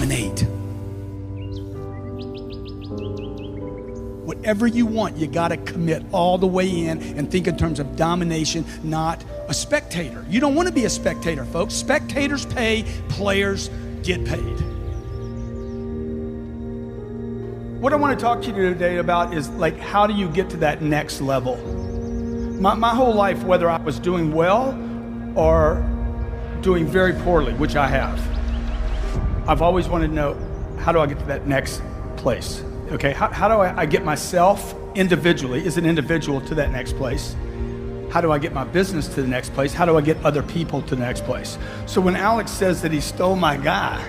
dominate. Whatever you want, you got to commit all the way in and think in terms of domination, not a spectator. You don't want to be a spectator, folks. Spectators pay, players get paid. What I want to talk to you today about is like, how do you get to that next level? My whole life, whether I was doing well or doing very poorly, which I have, I've always wanted to know, how do I get to that next place? Okay, how do I get myself individually, as an individual, to that next place? How do I get my business to the next place? How do I get other people to the next place? So when Alex says that he stole my guy,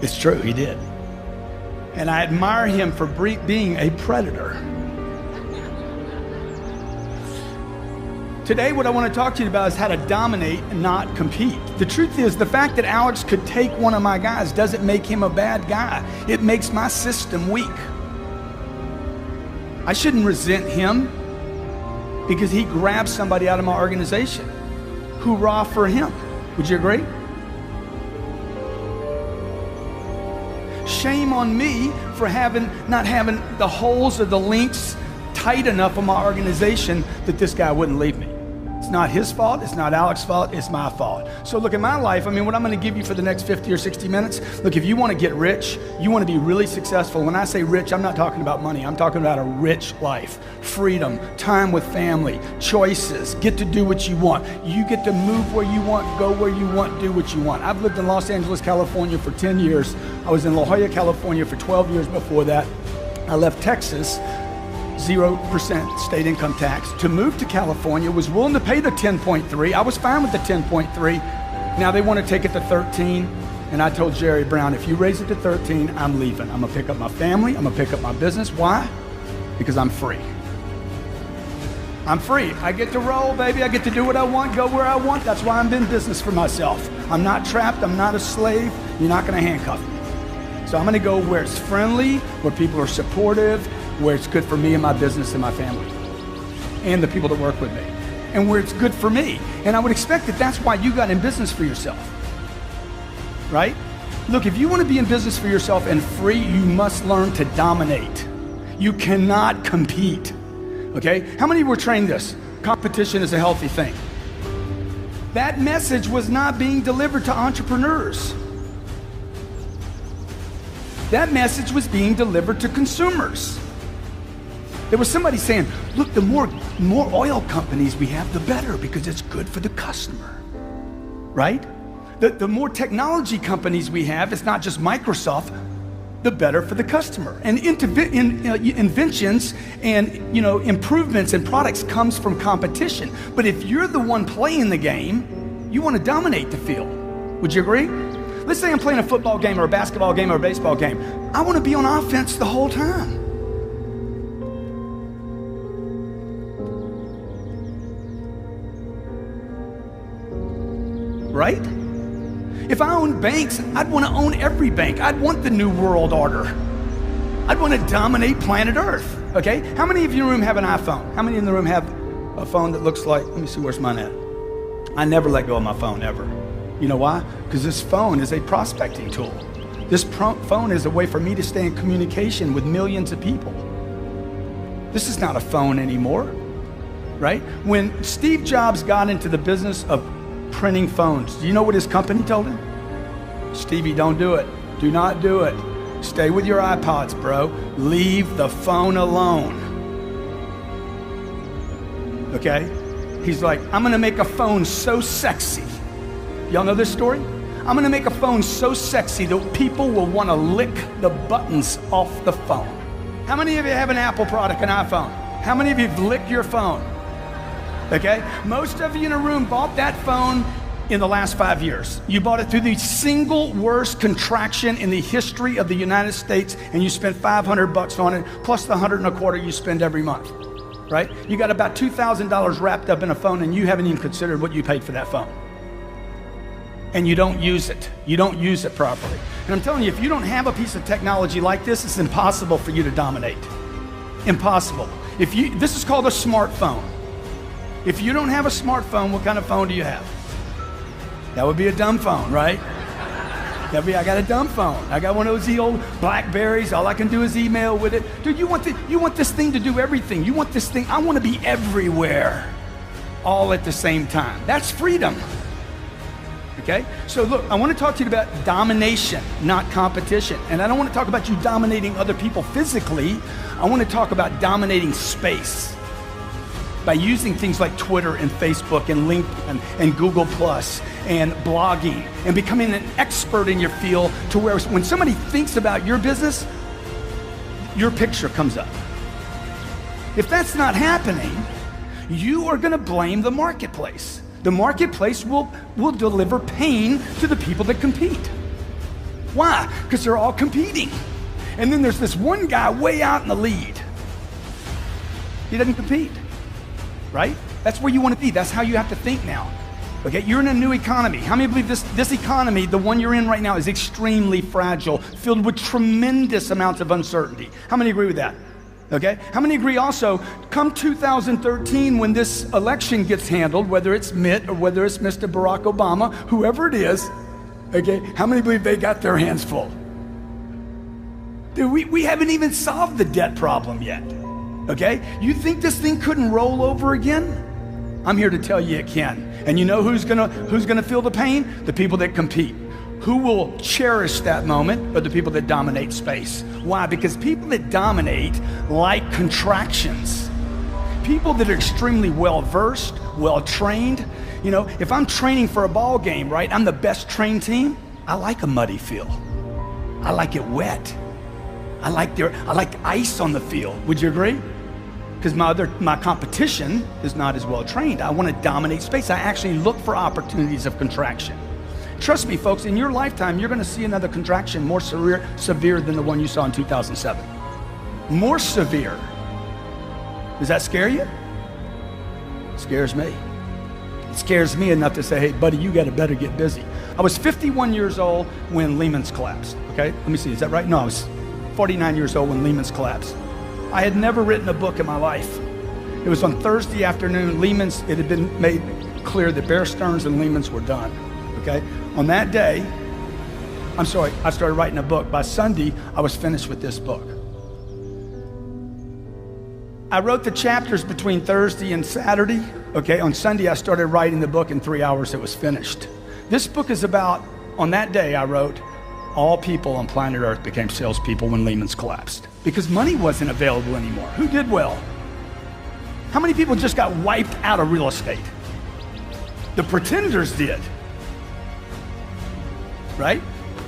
it's true, he did. And I admire him for being a predator. Today, what I want to talk to you about is how to dominate and not compete. The truth is, the fact that Alex could take one of my guys doesn't make him a bad guy. It makes my system weak. I shouldn't resent him because he grabbed somebody out of my organization. Hoorah for him. Would you agree? Shame on me for not having the holes or the links tight enough on my organization that this guy wouldn't leave me. It's not his fault, it's not Alex's fault, it's my fault. So look, in my life, what I'm gonna give you for the next 50 or 60 minutes, look, if you wanna get rich, you wanna be really successful. When I say rich, I'm not talking about money, I'm talking about a rich life, freedom, time with family, choices, get to do what you want. You get to move where you want, go where you want, do what you want. I've lived in Los Angeles, California for 10 years. I was in La Jolla, California for 12 years before that. I left Texas, 0% state income tax, to move to California, was willing to pay the 10.3. I was fine with the 10.3. Now they want to take it to 13. And I told Jerry Brown, if you raise it to 13, I'm leaving. I'm gonna pick up my family, I'm gonna pick up my business. Why? Because I'm free. I'm free. I get to roll, baby. I get to do what I want, go where I want. That's why I'm in business for myself. I'm not trapped, I'm not a slave. You're not gonna handcuff me. So I'm gonna go where it's friendly, where people are supportive, where it's good for me and my business and my family and the people that work with me, and where it's good for me. And I would expect that that's why you got in business for yourself, right? Look, if you want to be in business for yourself and free, you must learn to dominate. You cannot compete, okay? How many were trained this? Competition is a healthy thing. That message was not being delivered to entrepreneurs. That message was being delivered to consumers. There was somebody saying, look, the more oil companies we have, the better, because it's good for the customer, right? The more technology companies we have, it's not just Microsoft, the better for the customer. And inventions and improvements in products comes from competition. But if you're the one playing the game, you want to dominate the field. Would you agree? Let's say I'm playing a football game or a basketball game or a baseball game. I want to be on offense the whole time. Right? If I owned banks, I'd want to own every bank. I'd want the new world order. I'd want to dominate planet Earth, okay? How many of you in the room have an iPhone? How many in the room have a phone that looks like, let me see, where's mine at? I never let go of my phone, ever. You know why? Because this phone is a prospecting tool. This phone is a way for me to stay in communication with millions of people. This is not a phone anymore, right? When Steve Jobs got into the business of printing phones, do you know what his company told him? Stevie, don't do it. Do not do it. Stay with your iPods, bro. Leave the phone alone. Okay? He's like, I'm gonna make a phone so sexy. Y'all know this story? I'm gonna make a phone so sexy that people will wanna lick the buttons off the phone. How many of you have an Apple product, an iPhone? How many of you have licked your phone? Okay? Most of you in a room bought that phone in the last 5 years. You bought it through the single worst contraction in the history of the United States, and you spent $500 on it, plus the $125 you spend every month, right? You got about $2,000 wrapped up in a phone, and you haven't even considered what you paid for that phone. And you don't use it. You don't use it properly. And I'm telling you, if you don't have a piece of technology like this, it's impossible for you to dominate. Impossible. This is called a smartphone. If you don't have a smartphone, what kind of phone do you have? That would be a dumb phone, right? I got a dumb phone. I got one of those old Blackberries. All I can do is email with it. Dude, you want this thing to do everything. You want this thing, I want to be everywhere, all at the same time. That's freedom. Okay? So look, I want to talk to you about domination, not competition. And I don't want to talk about you dominating other people physically. I want to talk about dominating space by using things like Twitter and Facebook and LinkedIn and Google Plus and blogging and becoming an expert in your field to where when somebody thinks about your business, your picture comes up. If that's not happening, you are going to blame the marketplace. The marketplace will deliver pain to the people that compete. Why? Because they're all competing. And then there's this one guy way out in the lead. He doesn't compete, right? That's where you want to be. That's how you have to think now. Okay, you're in a new economy. How many believe this economy, the one you're in right now, is extremely fragile, filled with tremendous amounts of uncertainty? How many agree with that? Okay, how many agree also, come 2013 when this election gets handled, whether it's Mitt or whether it's Mr. Barack Obama, whoever it is, okay, how many believe they got their hands full? Dude, we haven't even solved the debt problem yet, okay? You think this thing couldn't roll over again? I'm here to tell you it can. And you know who's gonna feel the pain? The people that compete. Who will cherish that moment are the people that dominate space. Why? Because people that dominate like contractions. People that are extremely well-versed, well-trained. You know, if I'm training for a ball game, right, I'm the best trained team, I like a muddy field. I like it wet. I like ice on the field. Would you agree? Because my competition is not as well trained. I want to dominate space. I actually look for opportunities of contraction. Trust me, folks, in your lifetime, you're going to see another contraction more severe than the one you saw in 2007. More severe. Does that scare you? It scares me. It scares me enough to say, hey, buddy, you better get busy. I was 51 years old when Lehman's collapsed, okay? Let me see, is that right? No, I was 49 years old when Lehman's collapsed. I had never written a book in my life. It was on Thursday afternoon, it had been made clear that Bear Stearns and Lehman's were done, okay? On that day, I started writing a book. By Sunday, I was finished with this book. I wrote the chapters between Thursday and Saturday, okay? On Sunday, I started writing the book. In 3 hours, it was finished. This book is about, on that day, I wrote, all people on planet Earth became salespeople when Lehman's collapsed because money wasn't available anymore. Who did well? How many people just got wiped out of real estate? The pretenders did, right?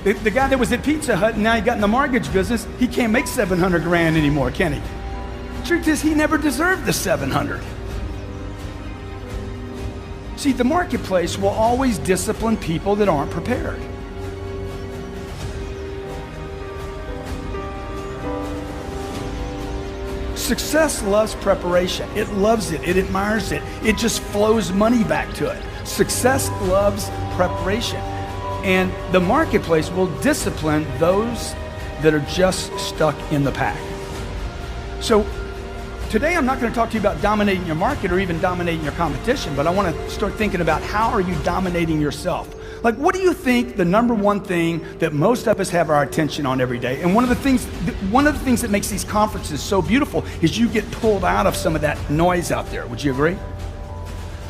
The guy that was at Pizza Hut and now he got in the mortgage business, he can't make 700 grand anymore, can he? Truth is, he never deserved the 700. See, the marketplace will always discipline people that aren't prepared. Success loves preparation. It loves it. It admires it. It just flows money back to it. Success loves preparation. And the marketplace will discipline those that are just stuck in the pack. So today I'm not going to talk to you about dominating your market or even dominating your competition, but I want to start thinking about how are you dominating yourself? Like, what do you think the number one thing that most of us have our attention on every day? And one of the things that makes these conferences so beautiful is you get pulled out of some of that noise out there. Would you agree?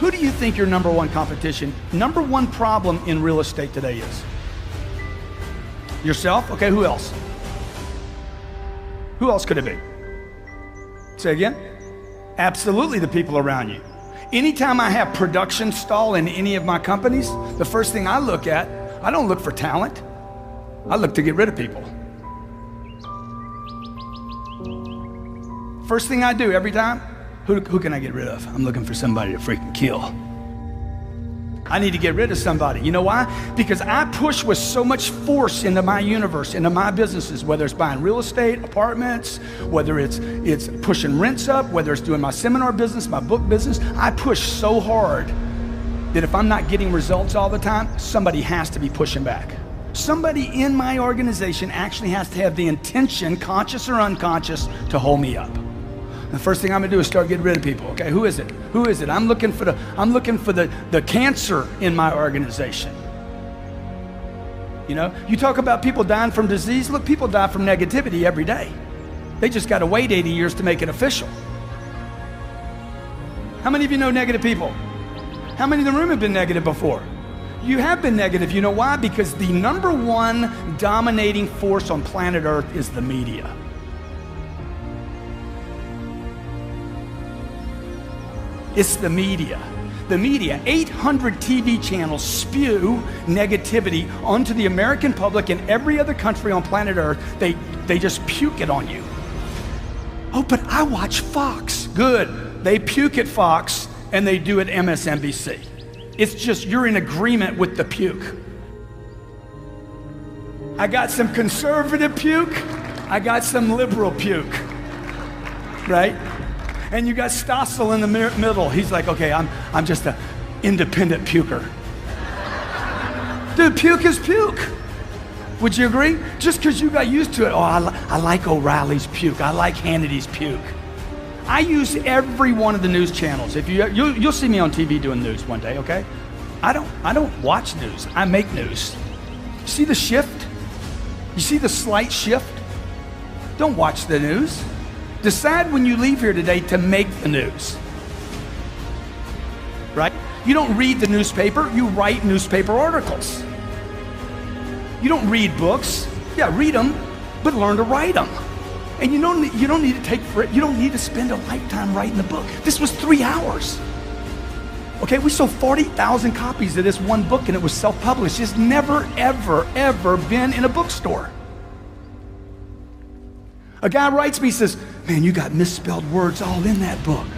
Who do you think your number one competition, number one problem in real estate today is? Yourself? Okay, who else? Who else could it be? Say again? Absolutely the people around you. Anytime I have production stall in any of my companies, the first thing I look at, I don't look for talent. I look to get rid of people. First thing I do every time, who can I get rid of? I'm looking for somebody to freaking kill. I need to get rid of somebody. You know why? Because I push with so much force into my universe, into my businesses, whether it's buying real estate, apartments, whether it's pushing rents up, whether it's doing my seminar business, my book business. I push so hard that if I'm not getting results all the time, somebody has to be pushing back. Somebody in my organization actually has to have the intention, conscious or unconscious, to hold me up. The first thing I'm gonna do is start getting rid of people. Okay, who is it? Who is it? I'm looking for the cancer in my organization. You know, you talk about people dying from disease. Look, people die from negativity every day. They just got to wait 80 years to make it official. How many of you know negative people? How many in the room have been negative before? You have been negative. You know why? Because the number one dominating force on planet Earth is the media. It's the media. The media, 800 TV channels spew negativity onto the American public and every other country on planet Earth. They just puke it on you. Oh, but I watch Fox. Good. They puke at Fox and they do at MSNBC. It's just you're in agreement with the puke. I got some conservative puke. I got some liberal puke. Right? And you got Stossel in the middle. He's like, okay, I'm just an independent puker. Dude, puke is puke. Would you agree? Just because you got used to it. Oh, I like O'Reilly's puke. I like Hannity's puke. I use every one of the news channels. If you'll see me on TV doing news one day, okay? I don't watch news. I make news. See the shift? You see the slight shift? Don't watch the news. Decide when you leave here today to make the news. Right? You don't read the newspaper, you write newspaper articles. You don't read books. Yeah, read them, but learn to write them. And you don't need to spend a lifetime writing a book. This was 3 hours. Okay, we sold 40,000 copies of this one book and it was self-published. It's never, ever, ever been in a bookstore. A guy writes me, says, man, you got misspelled words all in that book.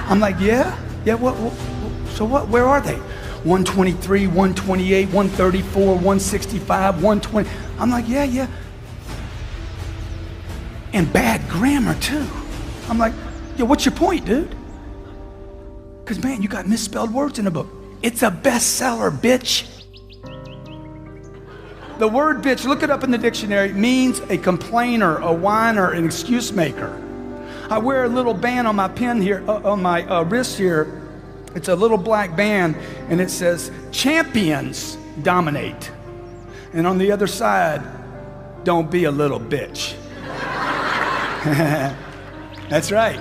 I'm like, yeah, what, where are they? 123, 128, 134, 165, 120. I'm like, yeah. And bad grammar too. I'm like, yeah, what's your point, dude? Because man, you got misspelled words in the book. It's a bestseller, bitch. The word bitch, look it up in the dictionary, means a complainer, a whiner, an excuse maker. I wear a little band on my pin here, on my wrist here. It's a little black band and it says, champions dominate. And on the other side, don't be a little bitch. That's right.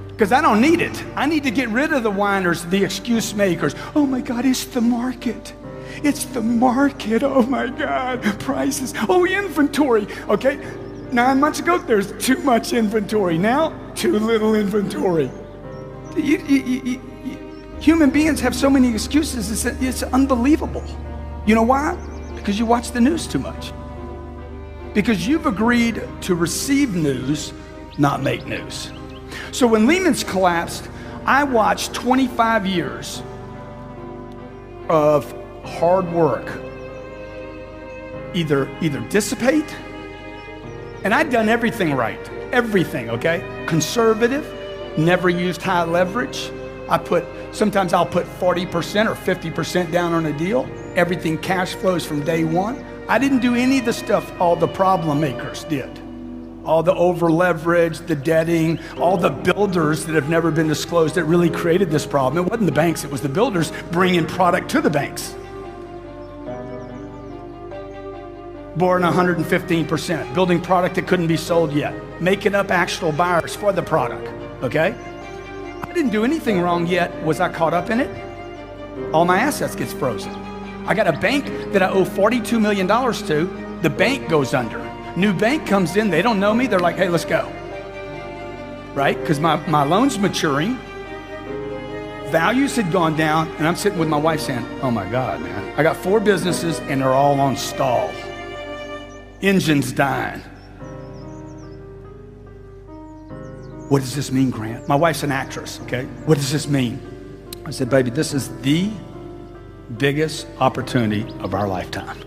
Because I don't need it. I need to get rid of the whiners, the excuse makers. Oh my God, it's the market. It's the market. Oh my God, prices. Oh, inventory. Okay, 9 months ago, there's too much inventory. Now, too little inventory. Human beings have so many excuses. It's unbelievable. You know why? Because you watch the news too much. Because you've agreed to receive news, not make news. So when Lehman's collapsed, I watched 25 years of hard work either dissipate, and I'd done everything right, everything, okay? Conservative, never used high leverage. Sometimes I'll put 40% or 50% down on a deal. Everything cash flows from day one. I didn't do any of the stuff all the problem makers did. All the over leverage, the debting, all the builders that have never been disclosed that really created this problem. It wasn't the banks, it was the builders bringing product to the banks. Borrowing 115%, building product that couldn't be sold yet, making up actual buyers for the product, okay? I didn't do anything wrong yet. Was I caught up in it? All my assets gets frozen. I got a bank that I owe $42 million to. The bank goes under. New bank comes in, they don't know me, they're like, hey, let's go. Right? Because my loan's maturing, values had gone down, and I'm sitting with my wife saying, oh my God, man. I got 4 businesses and they're all on stall. Engine's dying. What does this mean, Grant? My wife's an actress, okay? What does this mean? I said, baby, this is the biggest opportunity of our lifetime.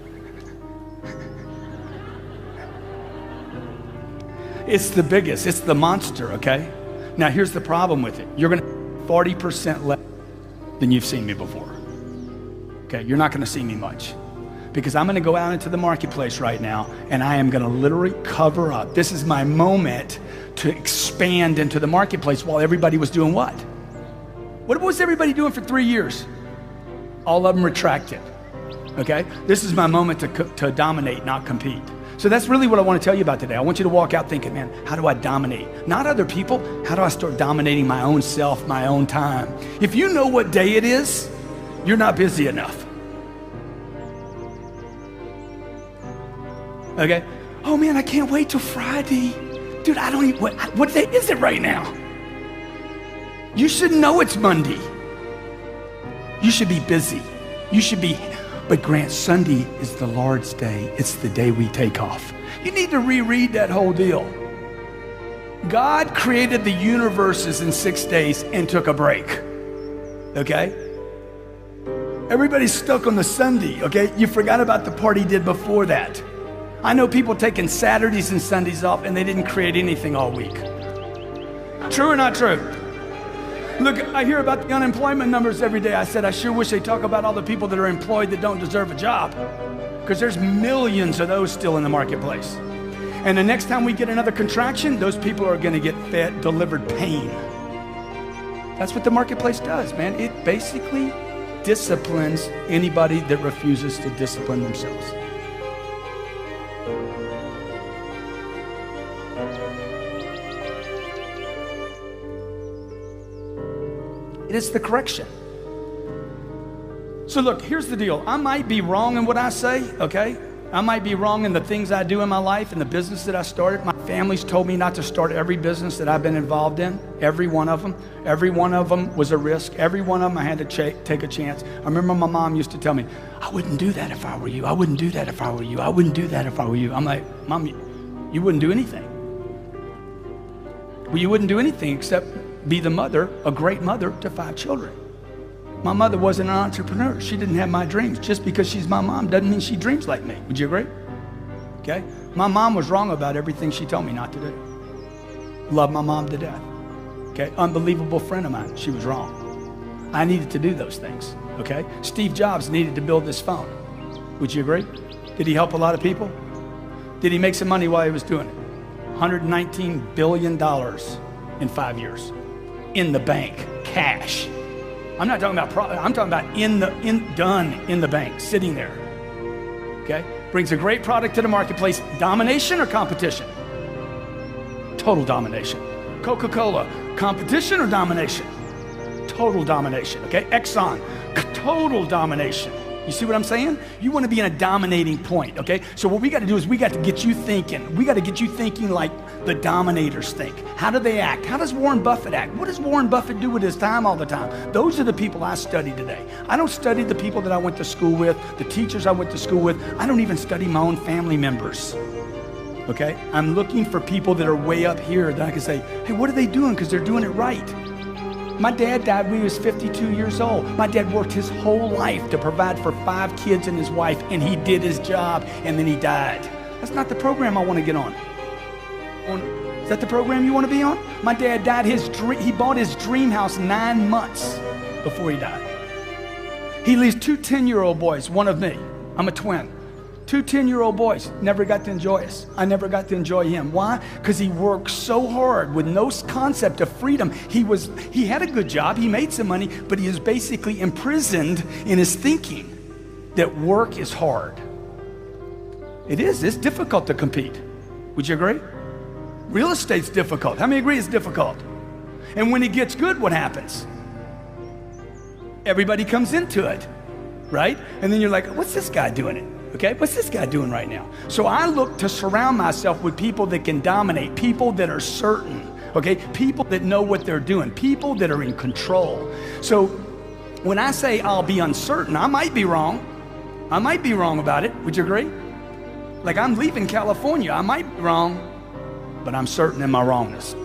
It's the biggest, it's the monster, okay? Now here's the problem with it. You're gonna 40% less than you've seen me before. Okay, you're not gonna see me much. Because I'm gonna go out into the marketplace right now and I am gonna literally cover up. This is my moment to expand into the marketplace while everybody was doing what? What was everybody doing for 3 years? All of them retracted. okay? This is my moment to dominate, not compete. So that's really what I want to tell you about today. I want you to walk out thinking, man, how do I dominate? Not other people. How do I start dominating my own self, my own time? If you know what day it is, you're not busy enough. Okay? Oh man, I can't wait till Friday. Dude, I don't even, what day is it right now? You should know it's Monday. You should be busy. You should be, but Grant, Sunday is the Lord's day. It's the day we take off. You need to reread that whole deal. God created the universes in 6 days and took a break. Okay? Everybody's stuck on the Sunday, okay? You forgot about the part he did before that. I know people taking Saturdays and Sundays off and they didn't create anything all week. True or not true? Look, I hear about the unemployment numbers every day. I said, I sure wish they'd talk about all the people that are employed that don't deserve a job, because there's millions of those still in the marketplace. And the next time we get another contraction, those people are going to get delivered pain. That's what the marketplace does, man. It basically disciplines anybody that refuses to discipline themselves. It is the correction. So look, here's the deal. I might be wrong in what I say, okay? I might be wrong in the things I do in my life and the business that I started. My family's told me not to start every business that I've been involved in, every one of them. Every one of them was a risk. Every one of them I had to take a chance. I remember my mom used to tell me, I wouldn't do that if I were you. I wouldn't do that if I were you. I wouldn't do that if I were you. I'm like, Mom, you wouldn't do anything. Well, you wouldn't do anything except be the mother, a great mother to 5 children. My mother wasn't an entrepreneur. She didn't have my dreams. Just because she's my mom doesn't mean she dreams like me. Would you agree? Okay? My mom was wrong about everything she told me not to do. Love my mom to death. Okay? Unbelievable friend of mine. She was wrong. I needed to do those things. Okay? Steve Jobs needed to build this phone. Would you agree? Did he help a lot of people? Did he make some money while he was doing it? $119 billion in 5 years. In the bank, cash. I'm not talking about I'm talking about done in the bank, sitting there. Okay? Brings a great product to the marketplace. Domination or competition? Total domination. Coca-Cola, competition or domination? Total domination. Okay? Exxon, total domination. You see what I'm saying? You want to be in a dominating point, okay? So what we got to do is we got to get you thinking. We got to get you thinking like the dominators think. How do they act? How does Warren Buffett act? What does Warren Buffett do with his time all the time? Those are the people I study today. I don't study the people that I went to school with, the teachers I went to school with. I don't even study my own family members, okay? I'm looking for people that are way up here that I can say, hey, what are they doing? Because they're doing it right. My dad died when he was 52 years old. My dad worked his whole life to provide for 5 kids and his wife, and he did his job, and then he died. That's not the program I want to get on. Is that the program you want to be on? My dad died, he bought his dream house 9 months before he died. He leaves 2 10-year-old boys, one of me. I'm a twin. 2 10-year-old boys, never got to enjoy us. I never got to enjoy him. Why? Because he worked so hard with no concept of freedom. He had a good job, he made some money, but he is basically imprisoned in his thinking that work is hard. It is, it's difficult to compete. Would you agree? Real estate's difficult. How many agree it's difficult? And when it gets good, what happens? Everybody comes into it, right? And then you're like, what's this guy doing it? Okay, what's this guy doing right now? So I look to surround myself with people that can dominate, people that are certain, okay? People that know what they're doing, people that are in control. So when I say I'll be uncertain, I might be wrong. I might be wrong about it. Would you agree? Like I'm leaving California, I might be wrong, but I'm certain in my wrongness.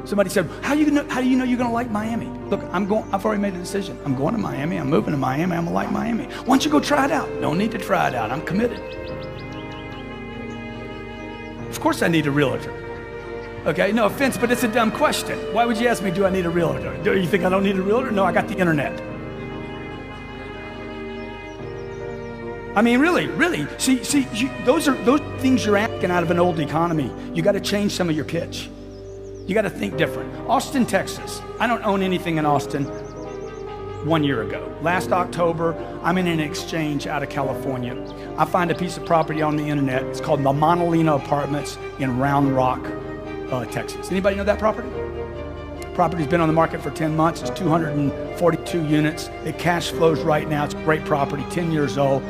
Somebody said, how do you know you're gonna like Miami? Look, I've already made a decision. I'm going to Miami, I'm moving to Miami, I'm gonna like Miami. Why don't you go try it out? Don't need to try it out, I'm committed. Of course I need a realtor. Okay, no offense, but it's a dumb question. Why would you ask me, do I need a realtor? Do you think I don't need a realtor? No, I got the internet. I mean, really. See, those things you're asking out of an old economy. You got to change some of your pitch. You got to think different. Austin, Texas. I don't own anything in Austin, 1 year ago. Last October, I'm in an exchange out of California. I find a piece of property on the internet. It's called the Monolino Apartments in Round Rock, Texas. Anybody know that property? Property's been on the market for 10 months. It's 242 units. It cash flows right now. It's a great property, 10 years old.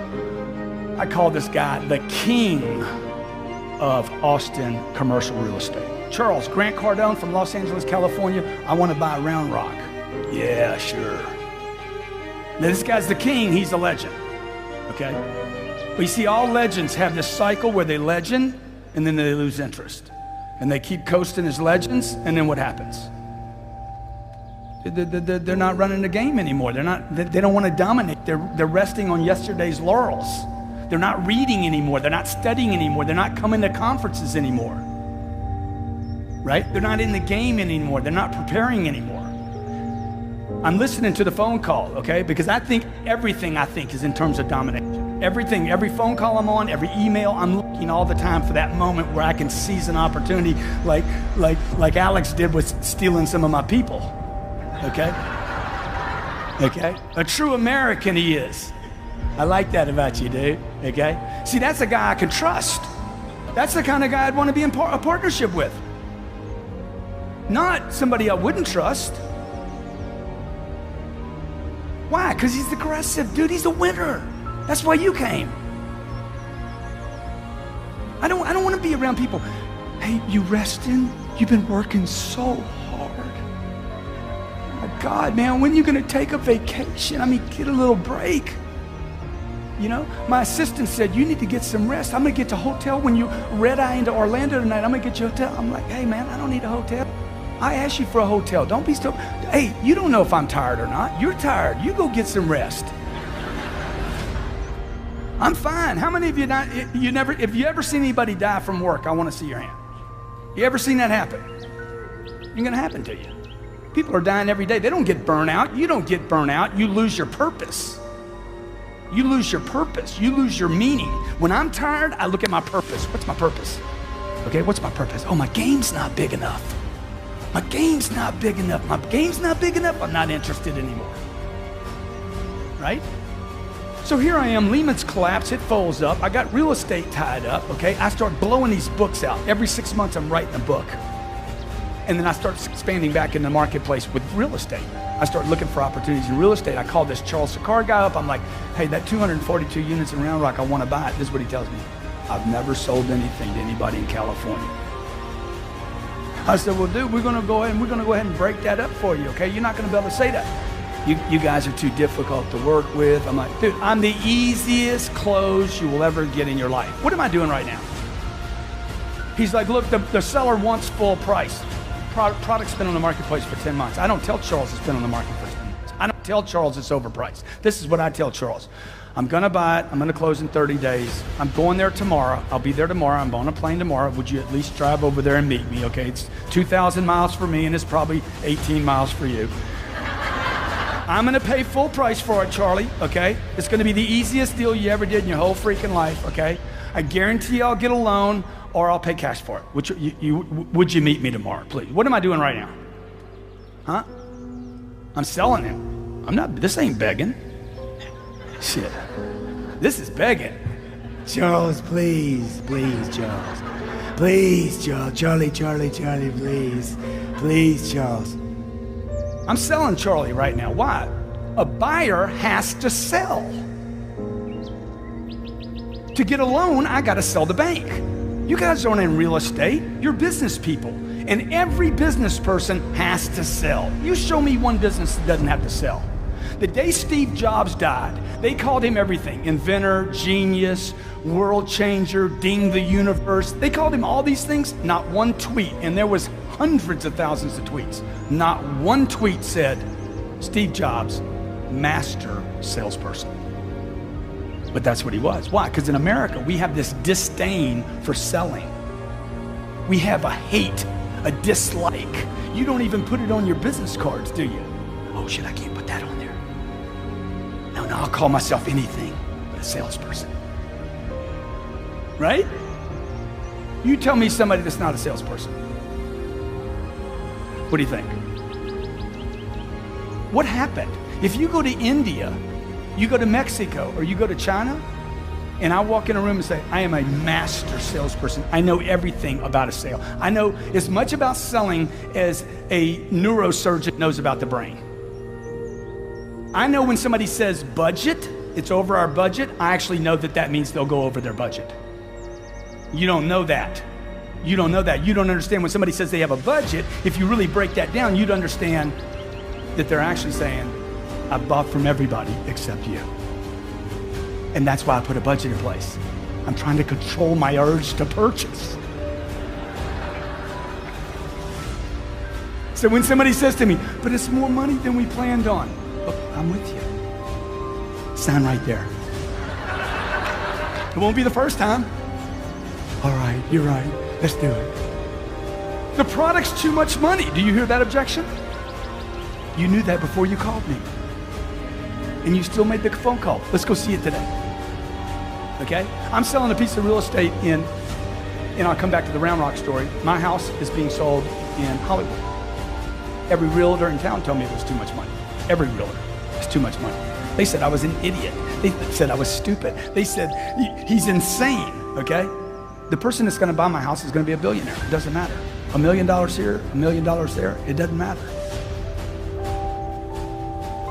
I call this guy the king of Austin commercial real estate. Charles, Grant Cardone from Los Angeles, California. I want to buy Round Rock. Yeah, sure. Now, this guy's the king. He's a legend, okay? But you see, all legends have this cycle where they legend and then they lose interest. And they keep coasting as legends, and then what happens? They're not running the game anymore. They don't want to dominate. They're resting on yesterday's laurels. They're not reading anymore. They're not studying anymore. They're not coming to conferences anymore. Right? They're not in the game anymore. They're not preparing anymore. I'm listening to the phone call, okay? Because I think everything is in terms of domination. Everything, every phone call I'm on, every email, I'm looking all the time for that moment where I can seize an opportunity like Alex did with stealing some of my people. Okay? Okay? A true American he is. I like that about you, dude. Okay? See, that's a guy I can trust. That's the kind of guy I'd want to be in a partnership with. Not somebody I wouldn't trust. Why? Because he's aggressive, dude. He's a winner. That's why you came. I don't want to be around people. Hey, you resting? You've been working so hard. My God, man, when are you going to take a vacation? I mean, get a little break. You know, my assistant said, you need to get some rest. I'm going to get to a hotel when you red-eye into Orlando tonight. I'm going to get you a hotel. I'm like, hey, man, I don't need a hotel. I asked you for a hotel. Don't be stupid. Hey, you don't know if I'm tired or not. You're tired. You go get some rest. I'm fine. How many of you not, if you ever seen anybody die from work, I want to see your hand. You ever seen that happen? It's going to happen to you. People are dying every day. They don't get burnout. You don't get burnout. You lose your purpose. You lose your purpose. You lose your meaning. When I'm tired, I look at my purpose. What's my purpose? Okay, what's my purpose? Oh, my game's not big enough. My game's not big enough. My game's not big enough. I'm not interested anymore. Right? So here I am, Lehman's collapsed, it folds up. I got real estate tied up, okay? I start blowing these books out. Every 6 months, I'm writing a book. And then I start expanding back in the marketplace with real estate. I start looking for opportunities in real estate. I call this Charles Sakar guy up. I'm like, hey, that 242 units in Round Rock, I want to buy it. This is what he tells me. I've never sold anything to anybody in California. I said, well, dude, we're going to go ahead and break that up for you, okay? You're not going to be able to say that. You guys are too difficult to work with. I'm like, dude, I'm the easiest close you will ever get in your life. What am I doing right now? He's like, look, the seller wants full price. Product's been on the marketplace for 10 months. I don't tell Charles it's been on the market for 10 months. I don't tell Charles it's overpriced. This is what I tell Charles. I'm going to buy it. I'm going to close in 30 days. I'm going there tomorrow. I'll be there tomorrow. I'm on a plane tomorrow. Would you at least drive over there and meet me, okay? It's 2,000 miles for me, and it's probably 18 miles for you. I'm going to pay full price for it, Charlie, okay? It's going to be the easiest deal you ever did in your whole freaking life, okay? I guarantee I'll get a loan or I'll pay cash for it. Would you meet me tomorrow, please? What am I doing right now? Huh? I'm selling him. This ain't begging. Shit. This is begging. Charles, please, Charles. Please, Charles. Charlie, please. Please, Charles. I'm selling Charlie right now. Why? A buyer has to sell. To get a loan, I got to sell the bank. You guys aren't in real estate. You're business people. And every business person has to sell. You show me one business that doesn't have to sell. The day Steve Jobs died, they called him everything. Inventor, genius, world changer, ding the universe. They called him all these things. Not one tweet, and there was hundreds of thousands of tweets. Not one tweet said, Steve Jobs, master salesperson. But that's what he was. Why? Because in America, we have this disdain for selling. We have a hate, a dislike. You don't even put it on your business cards, do you? Oh shit, I can't put that on there. No, I'll call myself anything but a salesperson. Right? You tell me somebody that's not a salesperson. What do you think? What happened? If you go to India, you go to Mexico, or you go to China, and I walk in a room and say, I am a master salesperson. I know everything about a sale. I know as much about selling as a neurosurgeon knows about the brain. I know when somebody says budget, it's over our budget, I actually know that that means they'll go over their budget. You don't know that. You don't know that. You don't understand when somebody says they have a budget. If you really break that down, you'd understand that they're actually saying, I bought from everybody except you. And that's why I put a budget in place. I'm trying to control my urge to purchase. So when somebody says to me, but it's more money than we planned on. Look, I'm with you. Sign right there. It won't be the first time. All right, you're right. Let's do it. The product's too much money. Do you hear that objection? You knew that before you called me. And you still made the phone call. Let's go see it today. Okay? I'm selling a piece of real estate and I'll come back to the Round Rock story. My house is being sold in Hollywood. Every realtor in town told me it was too much money. Every realtor. It's too much money. They said I was an idiot. They said I was stupid. They said he's insane, okay? The person that's gonna buy my house is gonna be a billionaire. It doesn't matter. $1 million here, $1 million there, it doesn't matter.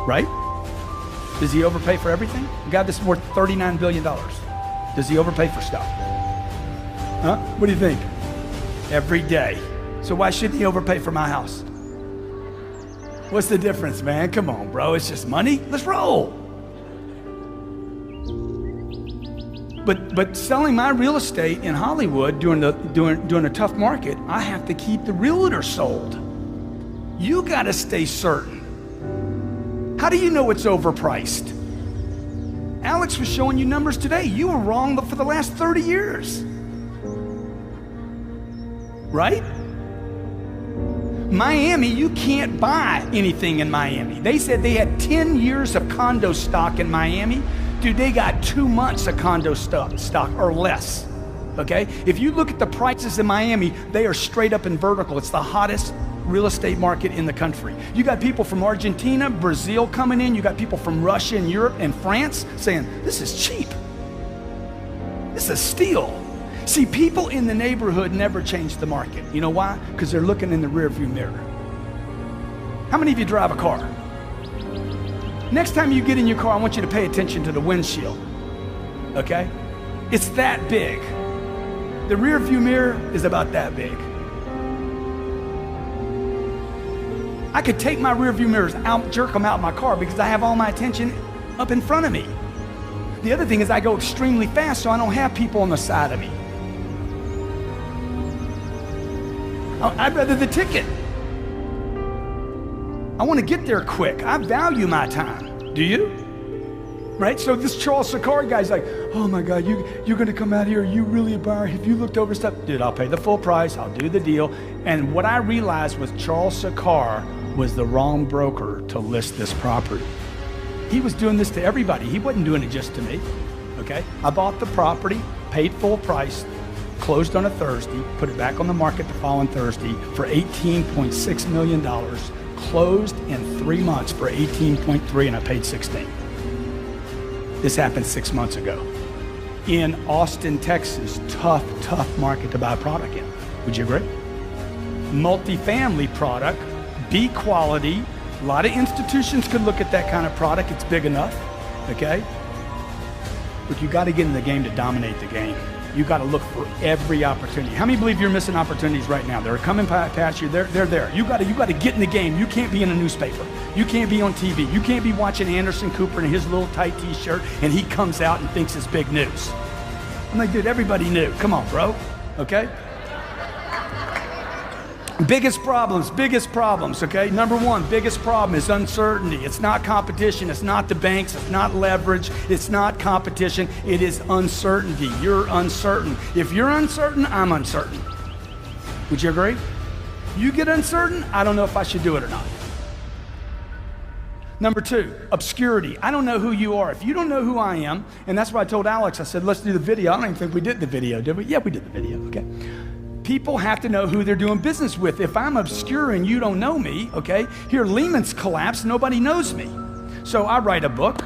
Right? Does he overpay for everything? A guy that's worth $39 billion. Does he overpay for stuff? Huh? What do you think? Every day. So why shouldn't he overpay for my house? What's the difference, man? Come on, bro. It's just money. Let's roll. But selling my real estate in Hollywood during a tough market, I have to keep the realtor sold. You got to stay certain. How do you know it's overpriced? Alex was showing you numbers today. You were wrong for the last 30 years. Right? Miami, you can't buy anything in Miami. They said they had 10 years of condo stock in Miami. Dude, they got 2 months of condo stock or less. Okay? If you look at the prices in Miami, they are straight up and vertical. It's the hottest real estate market in the country. You got people from Argentina, Brazil coming in. You got people from Russia and Europe and France saying, this is cheap. This is a steal. See, people in the neighborhood never change the market. You know why? Because they're looking in the rearview mirror. How many of you drive a car? Next time you get in your car, I want you to pay attention to the windshield. Okay? It's that big. The rearview mirror is about that big. I could take my rearview mirrors out, jerk them out of my car because I have all my attention up in front of me. The other thing is I go extremely fast, so I don't have people on the side of me. I'd rather the ticket. I want to get there quick. I value my time. Do you? Right? So this Charles Sakar guy's like, oh my God, you're going to come out here. You really a buyer? Have you looked over stuff? Dude, I'll pay the full price. I'll do the deal. And what I realized was Charles Sakar was the wrong broker to list this property. He was doing this to everybody. He wasn't doing it just to me. Okay? I bought the property, paid full price, closed on a Thursday, put it back on the market the following Thursday for $18.6 million, closed in 3 months for 18.3, and I paid 16. This happened 6 months ago. In Austin, Texas, tough market to buy a product in. Would you agree? Multifamily product, B quality. A lot of institutions could look at that kind of product. It's big enough, okay? But you got to get in the game to dominate the game. You got to look for every opportunity. How many believe you're missing opportunities right now? They're coming past you. They're there. You got to get in the game. You can't be in a newspaper. You can't be on TV. You can't be watching Anderson Cooper in his little tight T-shirt and he comes out and thinks it's big news. I'm like, dude, everybody knew. Come on, bro. Okay? Biggest problems, okay? Number one, biggest problem is uncertainty. It's not competition. It's not the banks. It's not leverage. It's not competition. It is uncertainty. You're uncertain. If you're uncertain, I'm uncertain. Would you agree? You get uncertain, I don't know if I should do it or not. Number two, obscurity. I don't know who you are. If you don't know who I am, and that's why I told Alex, I said, let's do the video. I don't even think we did the video, did we? Yeah, we did the video, okay? People have to know who they're doing business with. If I'm obscure and you don't know me, okay? Here, Lehman's collapsed, nobody knows me. So I write a book.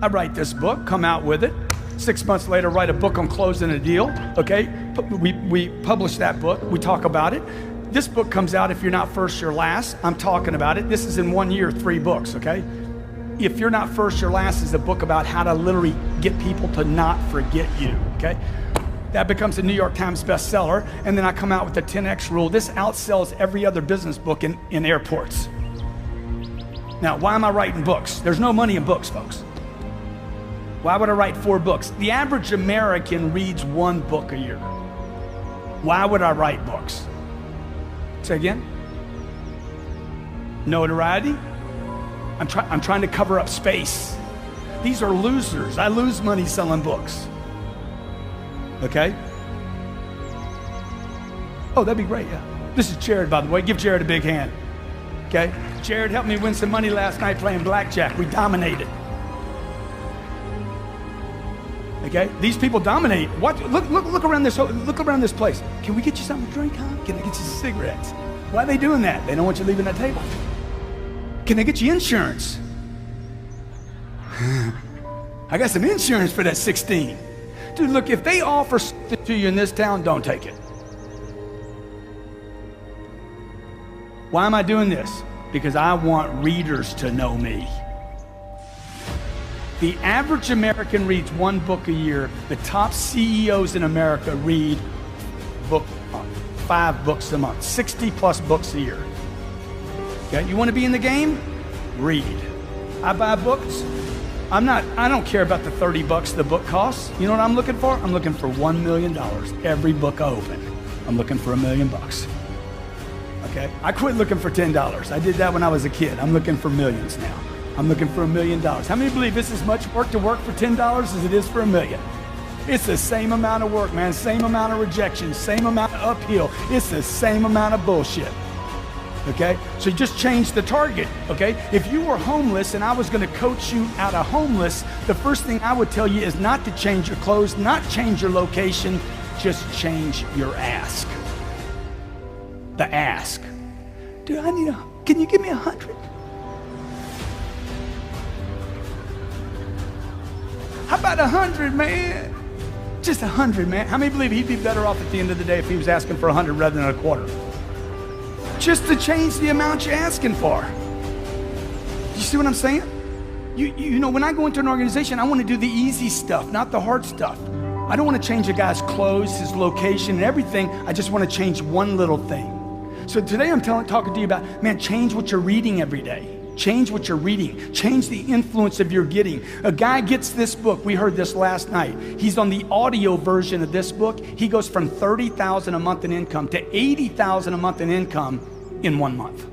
I write this book, come out with it. 6 months later, write a book on closing a deal, okay? We publish that book, we talk about it. This book comes out, If You're Not First, You're Last. I'm talking about it. This is in 1 year, 3 books, okay? If You're Not First, You're Last is a book about how to literally get people to not forget you, okay? That becomes a New York Times bestseller, and then I come out with the 10X rule. This outsells every other business book in airports. Now, why am I writing books? There's no money in books, folks. Why would I write 4 books? The average American reads 1 book a year. Why would I write books? Say again? Notoriety? I'm trying to cover up space. These are losers. I lose money selling books. Okay? Oh, that'd be great, yeah. This is Jared, by the way. Give Jared a big hand. Okay? Jared helped me win some money last night playing blackjack. We dominated. Okay? These people dominate. What? Look around this. Look around this place. Can we get you something to drink, huh? Can I get you some cigarettes? Why are they doing that? They don't want you leaving that table. Can they get you insurance? I got some insurance for that 16. Dude, look, if they offer something to you in this town, don't take it. Why am I doing this? Because I want readers to know me. The average American reads 1 book a year. The top CEOs in America read 5 books a month, 60 plus books a year. Okay, you want to be in the game? Read. I buy books. I don't care about the $30 the book costs. You know what I'm looking for? I'm looking for $1 million. Every book I open, I'm looking for $1 million. Okay, I quit looking for $10. I did that when I was a kid. I'm looking for millions now. I'm looking for $1 million. How many believe it's as much work to work for $10 as it is for $1 million? It's the same amount of work, man. Same amount of rejection, same amount of uphill. It's the same amount of bullshit. Okay? So you just change the target, okay? If you were homeless and I was gonna coach you out of homeless, the first thing I would tell you is not to change your clothes, not change your location, just change your ask. The ask. Dude, can you give me 100? How about 100, man? Just 100, man. How many believe he'd be better off at the end of the day if he was asking for 100 rather than a quarter? Just to change the amount you're asking for. You see what I'm saying? You know, when I go into an organization, I want to do the easy stuff, not the hard stuff. I don't want to change a guy's clothes, his location, and everything. I just want to change one little thing. So today I'm talking to you about, man, change what you're reading every day. Change what you're reading. Change the influence of your getting. A guy gets this book. We heard this last night. He's on the audio version of this book. He goes from $30,000 a month in income to $80,000 a month in income in 1 month.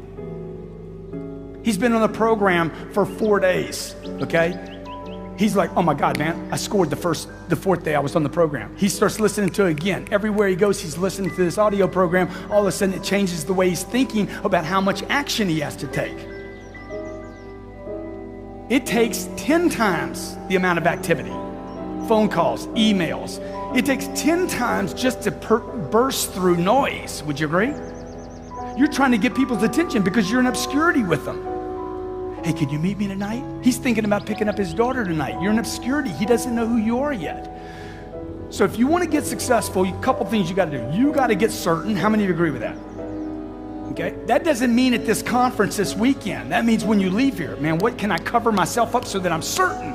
He's been on the program for 4 days, okay? He's like, oh my God, man, I scored the 4th day I was on the program. He starts listening to it again. Everywhere he goes, he's listening to this audio program. All of a sudden, it changes the way he's thinking about how much action he has to take. It takes 10 times the amount of activity. Phone calls, emails. It takes 10 times just to burst through noise. Would you agree? You're trying to get people's attention because you're in obscurity with them. Hey, can you meet me tonight? He's thinking about picking up his daughter tonight. You're in obscurity. He doesn't know who you are yet. So if you want to get successful, a couple things you got to do. You got to get certain. How many of you agree with that? Okay? That doesn't mean at this conference this weekend. That means when you leave here, man, what can I cover myself up so that I'm certain?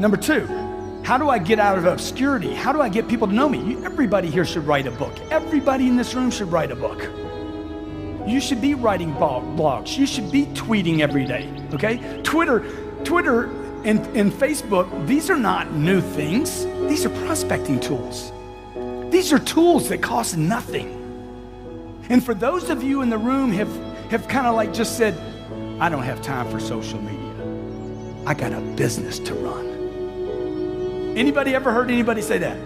Number 2, how do I get out of obscurity? How do I get people to know me? Everybody here should write a book. Everybody in this room should write a book. You should be writing blogs. You should be tweeting every day, okay? Twitter and Facebook, these are not new things. These are prospecting tools. These are tools that cost nothing. And for those of you in the room have kind of like just said, I don't have time for social media. I got a business to run. Anybody ever heard anybody say that?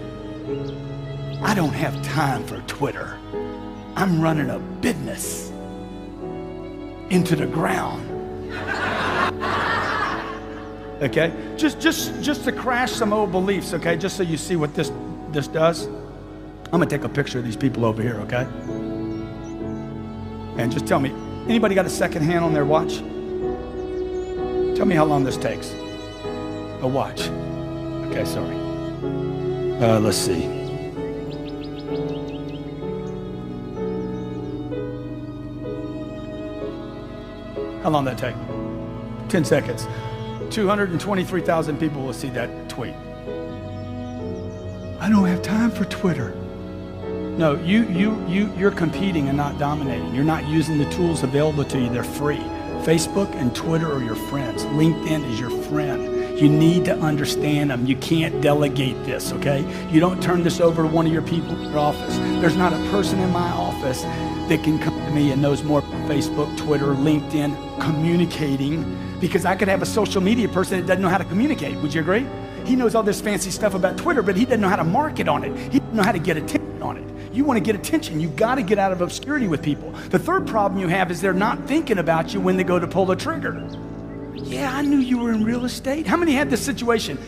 I don't have time for Twitter. I'm running a business into the ground. Okay? Just to crash some old beliefs, okay? Just so you see what this does. I'm gonna take a picture of these people over here, okay? And just tell me, anybody got a second hand on their watch? Tell me how long this takes. A watch. Okay, sorry. Let's see. How long did that take? 10 seconds. 223,000 people will see that tweet. I don't have time for Twitter. No, you're competing and not dominating. You're not using the tools available to you. They're free. Facebook and Twitter are your friends. LinkedIn is your friend. You need to understand them. You can't delegate this, okay? You don't turn this over to one of your people in your office. There's not a person in my office that can come to me and knows more about Facebook, Twitter, LinkedIn, communicating, because I could have a social media person that doesn't know how to communicate. Would you agree? He knows all this fancy stuff about Twitter, but he doesn't know how to market on it. He doesn't know how to get attention on it. You want to get attention, you got to get out of obscurity with people. The third problem you have is they're not thinking about you when they go to pull the trigger. Yeah, I knew you were in real estate. How many had this situation?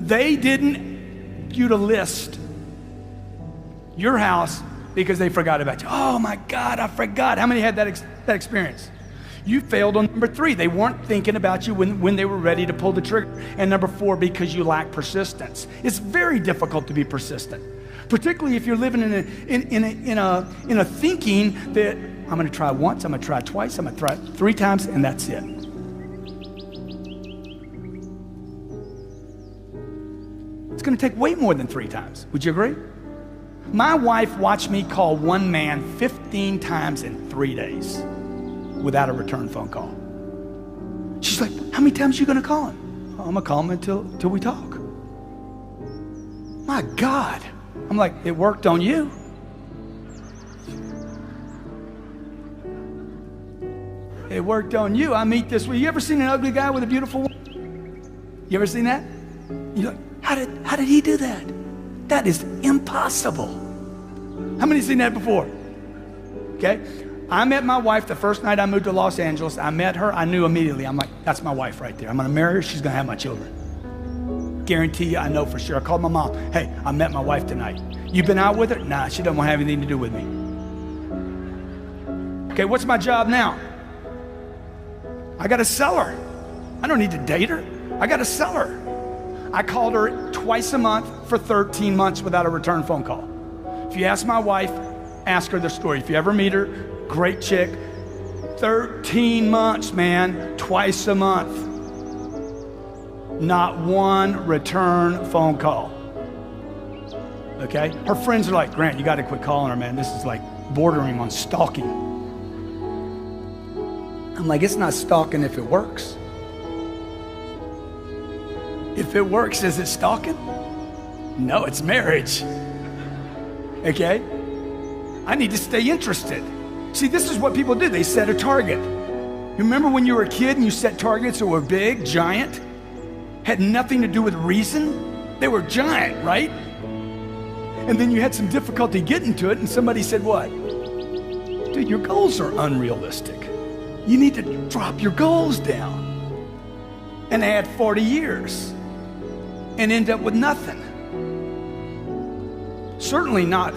They didn't get you to list your house because they forgot about you. Oh my God, I forgot. How many had that experience? You failed on number 3. They weren't thinking about you when they were ready to pull the trigger. And number 4, because you lack persistence. It's very difficult to be persistent, particularly if you're living in a thinking that I'm going to try once, I'm going to try twice, I'm going to try 3 times, and that's it. It's going to take way more than 3 times. Would you agree? My wife watched me call one man 15 times in 3 days without a return phone call. She's like, how many times are you going to call him? Oh, I'm going to call him until we talk. My God. I'm like, it worked on you. It worked on you. I meet this. You ever seen an ugly guy with a beautiful woman? You ever seen that? You're like, how did he do that? That is impossible. How many seen that before? Okay. I met my wife the first night I moved to Los Angeles. I met her. I knew immediately. I'm like, that's my wife right there. I'm going to marry her. She's going to have my children. Guarantee you, I know for sure. I called my mom. Hey, I met my wife tonight. You been out with her? Nah, she doesn't want to have anything to do with me. Okay, what's my job now? I got to sell her. I don't need to date her. I got to sell her. I called her twice a month for 13 months without a return phone call. If you ask my wife, ask her the story. If you ever meet her, great chick, 13 months, man, twice a month. Not one return phone call. Okay? Her friends are like, Grant, you got to quit calling her, man. This is like bordering on stalking. I'm like, it's not stalking if it works. If it works, is it stalking? No, it's marriage. Okay? I need to stay interested. See, this is what people do. They set a target. You remember when you were a kid and you set targets that were big, giant, had nothing to do with reason? They were giant, right? And then you had some difficulty getting to it, and somebody said, what? Dude, your goals are unrealistic. You need to drop your goals down. And add 40 years and end up with nothing. Certainly not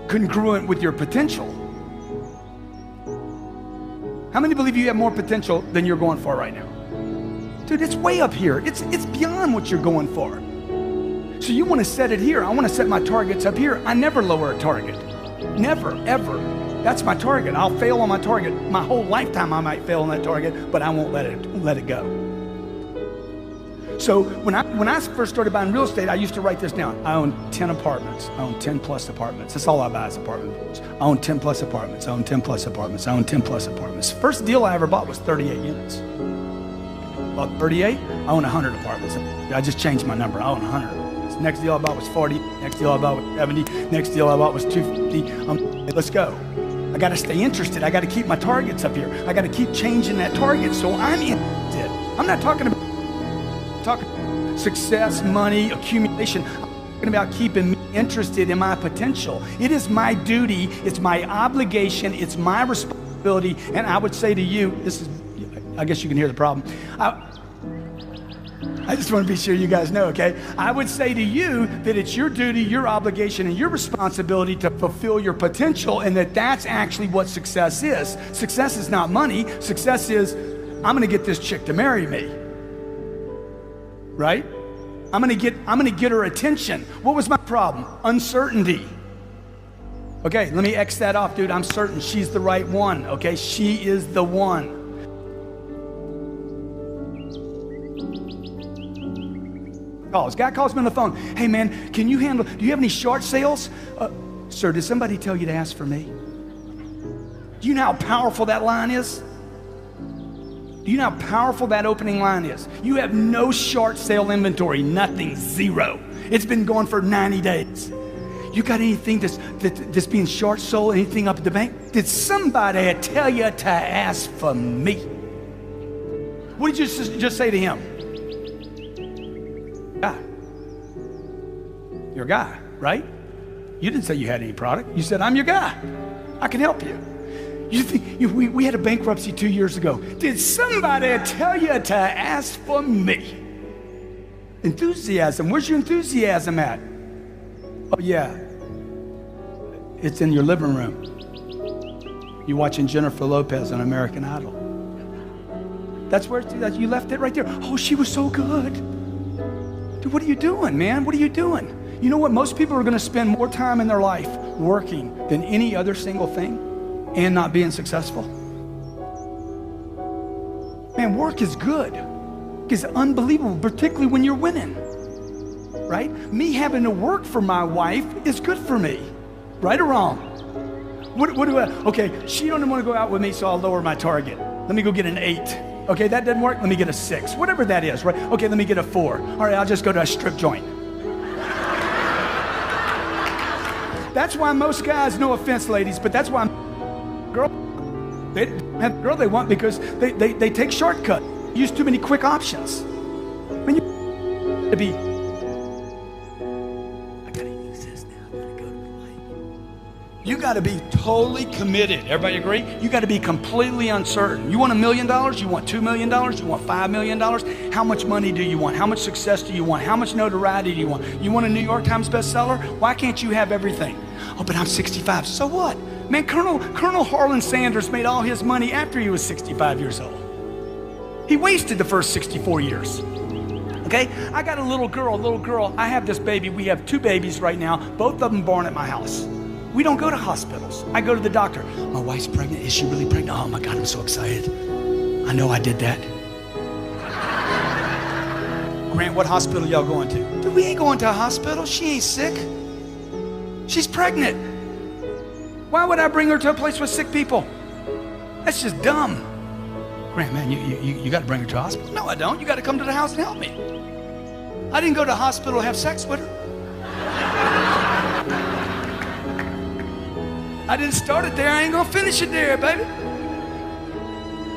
congruent with your potential. How many believe you have more potential than you're going for right now? Dude, it's way up here. It's beyond what you're going for. So you want to set it here. I want to set my targets up here. I never lower a target. Never, ever. That's my target. I'll fail on my target. My whole lifetime I might fail on that target, but I won't let it go. So when I first started buying real estate, I used to write this down. I own 10 apartments. I own 10 plus apartments. That's all I buy is apartments. I own 10 plus apartments. I own 10 plus apartments. I own 10 plus apartments. First deal I ever bought was 38 units. Bought 38, I own 100 apartments. I just changed my number. I own 100. Next deal I bought was 40. Next deal I bought was 70. Next deal I bought was 250. Let's go. I got to stay interested. I got to keep my targets up here. I got to keep changing that target so I'm interested. I'm not talking about success, money, accumulation. I'm talking about keeping me interested in my potential. It is my duty. It's my obligation. It's my responsibility. And I would say to you, this is, I guess you can hear the problem. I just want to be sure you guys know, okay? I would say to you that it's your duty, your obligation, and your responsibility to fulfill your potential, and that's actually what success is. Success is not money. Success is, I'm going to get this chick to marry me. Right? I'm going to get her attention. What was my problem? Uncertainty. Okay, let me X that off, dude. I'm certain she's the right one, okay? She is the one. Calls. Guy calls me on the phone. Hey, man, do you have any short sales? Sir, did somebody tell you to ask for me? Do you know how powerful that line is? Do you know how powerful that opening line is? You have no short sale inventory, nothing, zero. It's been going for 90 days. You got anything that's being short sold, anything up at the bank? Did somebody tell you to ask for me? What did you just say to him? Guy. You're a guy, right? You didn't say you had any product. You said, I'm your guy. I can help you. You think we had a bankruptcy 2 years ago. Did somebody tell you to ask for me? Enthusiasm. Where's your enthusiasm at? Oh, yeah. It's in your living room. You're watching Jennifer Lopez on American Idol. That's where you left it right there. Oh, she was so good. Dude, what are you doing, man? What are you doing? You know what? Most people are going to spend more time in their life working than any other single thing and not being successful. Man, work is good. It's unbelievable, particularly when you're winning. Right? Me having to work for my wife is good for me. Right or wrong? Okay, she don't want to go out with me, so I'll lower my target. Let me go get an 8. Okay, that doesn't work. Let me get a 6. Whatever that is, right? Okay, let me get a 4. All right, I'll just go to a strip joint. That's why most guys, no offense, ladies, but that's why they have the girl they want because they take shortcuts, use too many quick options. When you to be. You got to be totally committed. Everybody agree? You got to be completely uncertain. You want $1 million? You want $2 million? You want $5 million? How much money do you want? How much success do you want? How much notoriety do you want? You want a New York Times bestseller? Why can't you have everything? Oh, but I'm 65. So what? Man, Colonel Harlan Sanders made all his money after he was 65 years old. He wasted the first 64 years. Okay? I got a little girl. I have this baby. We have 2 babies right now, both of them born at my house. We don't go to hospitals. I go to the doctor. My wife's pregnant. Is she really pregnant? Oh my God, I'm so excited. I know I did that. Grant, what hospital y'all going to? Dude, we ain't going to a hospital. She ain't sick. She's pregnant. Why would I bring her to a place with sick people? That's just dumb. Grant, man, you got to bring her to a hospital. No, I don't. You got to come to the house and help me. I didn't go to a hospital to have sex with her. I didn't start it there. I ain't gonna finish it there, baby.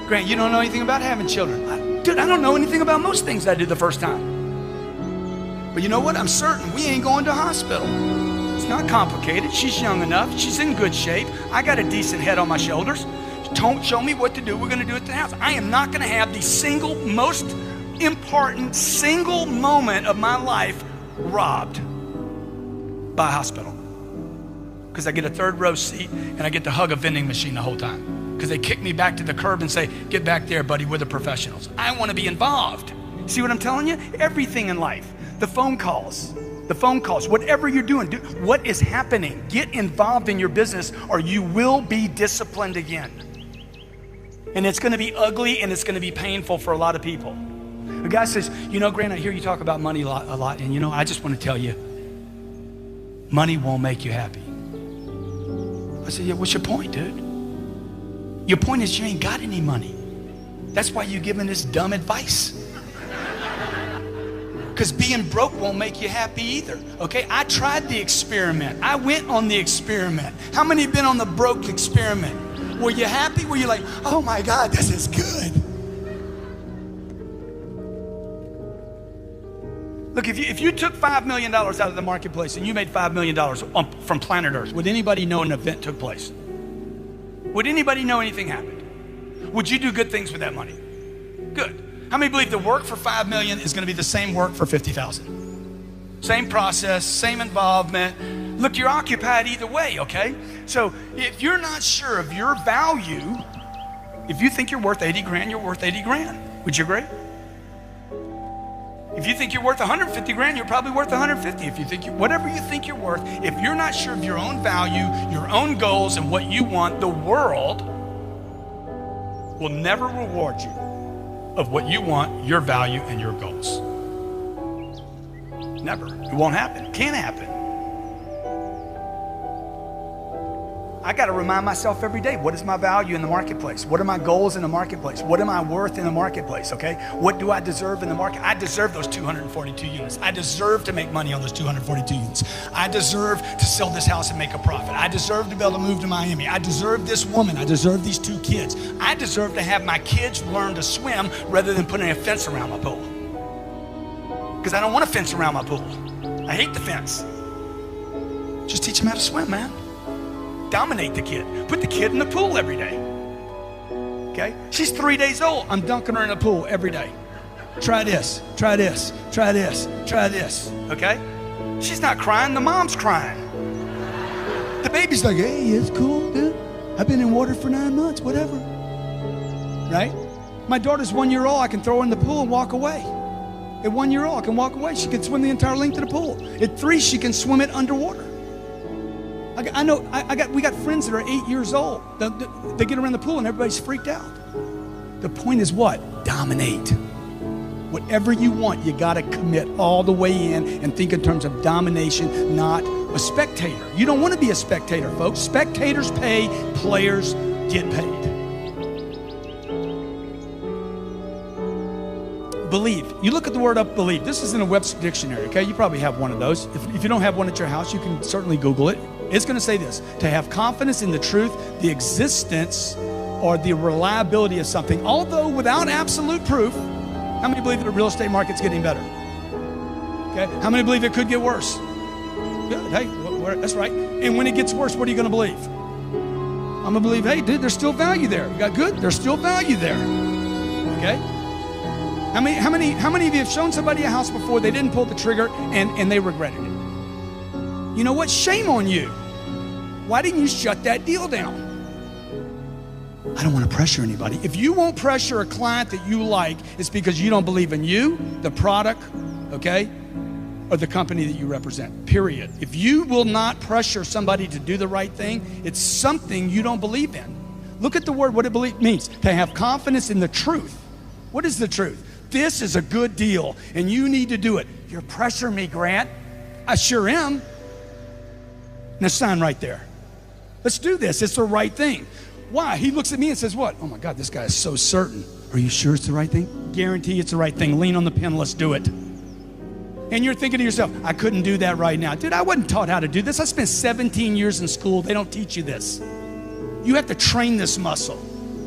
Grant, you don't know anything about having children. Dude, I don't know anything about most things I did the first time. But you know what? I'm certain we ain't going to a hospital. It's not complicated. She's young enough. She's in good shape. I got a decent head on my shoulders. Don't show me what to do. We're gonna do it at the house. I am not gonna have the single most important single moment of my life robbed by a hospital. Because I get a 3rd row seat and I get to hug a vending machine the whole time. Because they kick me back to the curb and say, get back there, buddy, we're the professionals. I want to be involved. See what I'm telling you? Everything in life. The phone calls, whatever you're doing, what is happening? Get involved in your business or you will be disciplined again. And it's going to be ugly and it's going to be painful for a lot of people. The guy says, you know, Grant, I hear you talk about money a lot. And you know, I just want to tell you, money won't make you happy. I said, yeah, what's your point, dude? Your point is you ain't got any money. That's why you're giving this dumb advice. Because being broke won't make you happy either, okay? I tried the experiment. I went on the experiment. How many have been on the broke experiment? Were you happy? Were you like, oh my God, this is good? Look, if you took $5 million out of the marketplace and you made $5 million from planet Earth, would anybody know an event took place? Would anybody know anything happened? Would you do good things with that money? Good. How many believe the work for 5 million is going to be the same work for 50,000? Same process, same involvement. Look, you're occupied either way, okay? So if you're not sure of your value, if you think you're worth 80 grand, you're worth 80 grand. Would you agree? If you think you're worth 150 grand, you're probably worth 150. If you think whatever you think you're worth, if you're not sure of your own value, your own goals, and what you want, the world will never reward you of what you want, your value, and your goals. Never. It won't happen. Can't happen. I got to remind myself every day, what is my value in the marketplace? What are my goals in the marketplace? What am I worth in the marketplace, okay? What do I deserve in the market? I deserve those 242 units. I deserve to make money on those 242 units. I deserve to sell this house and make a profit. I deserve to be able to move to Miami. I deserve this woman. I deserve these 2 kids. I deserve to have my kids learn to swim rather than putting a fence around my pool. Because I don't want a fence around my pool. I hate the fence. Just teach them how to swim, man. Dominate the kid. Put the kid in the pool every day. Okay? She's 3 days old. I'm dunking her in the pool every day. Try this, try this, try this, try this. Okay? She's not crying, the mom's crying. The baby's like, hey, it's cool, dude. I've been in water for 9 months, whatever. Right? My daughter's 1 year old. I can throw her in the pool and walk away. At 1 year old, I can walk away. She can swim the entire length of the pool. At 3, she can swim it underwater. We got friends that are 8 years old. They get around the pool and everybody's freaked out. The point is what? Dominate. Whatever you want, you got to commit all the way in and think in terms of domination, not a spectator. You don't want to be a spectator, folks. Spectators pay, players get paid. Believe. You look at the word up, believe. This is in a Webster dictionary, okay? You probably have one of those. If you don't have one at your house, you can certainly Google it. It's going to say this: to have confidence in the truth, the existence, or the reliability of something, although without absolute proof. How many believe that the real estate market's getting better? Okay. How many believe it could get worse? Good. Hey, that's right. And when it gets worse, what are you going to believe? I'm going to believe, hey, dude, there's still value there. You got good? There's still value there. Okay. How many of you have shown somebody a house before, they didn't pull the trigger, and they regretted it? You know what? Shame on you. Why didn't you shut that deal down? I don't want to pressure anybody. If you won't pressure a client that you like, it's because you don't believe in you, the product, okay, or the company that you represent, period. If you will not pressure somebody to do the right thing, it's something you don't believe in. Look at the word, what it means. To have confidence in the truth. What is the truth? This is a good deal, and you need to do it. You're pressuring me, Grant. I sure am. Now sign right there. Let's do this. It's the right thing. Why? He looks at me and says, what? Oh my God, this guy is so certain. Are you sure it's the right thing? Guarantee it's the right thing. Lean on the pen, let's do it. And you're thinking to yourself, I couldn't do that right now. Dude, I wasn't taught how to do this. I spent 17 years in school. They don't teach you this. You have to train this muscle,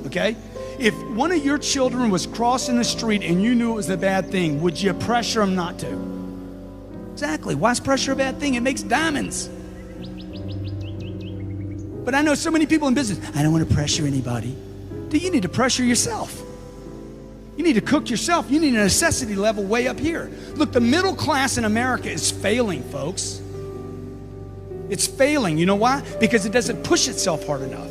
okay? If one of your children was crossing the street and you knew it was a bad thing, would you pressure them not to? Exactly. Why is pressure a bad thing? It makes diamonds. But I know so many people in business, I don't want to pressure anybody. Dude, you need to pressure yourself. You need to cook yourself. You need a necessity level way up here. Look, the middle class in America is failing, folks. It's failing. You know why? Because it doesn't push itself hard enough.